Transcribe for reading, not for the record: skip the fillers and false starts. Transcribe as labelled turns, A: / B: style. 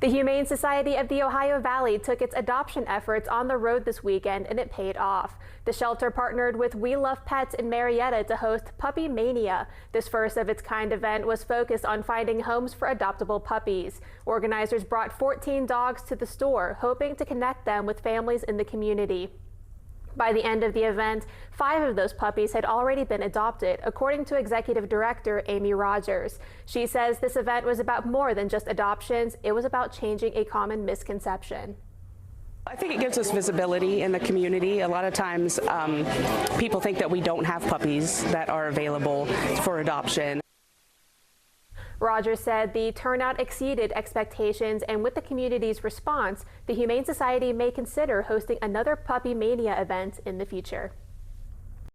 A: The Humane Society of the Ohio Valley took its adoption efforts on the road this weekend, and it paid off. The shelter partnered with We Love Pets in Marietta to host Puppy Mania. This first of its kind event was focused on finding homes for adoptable puppies. Organizers brought 14 dogs to the store, hoping to connect them with families in the community. By the end of the event, 5 of those puppies had already been adopted, according to Executive Director Amy Rogers. She says this event was about more than just adoptions. It was about changing a common misconception.
B: I think it gives us visibility in the community. A lot of times people think that we don't have puppies that are available for adoption.
A: Rogers said the turnout exceeded expectations, and with the community's response, the Humane Society may consider hosting another Puppy Mania event in the future.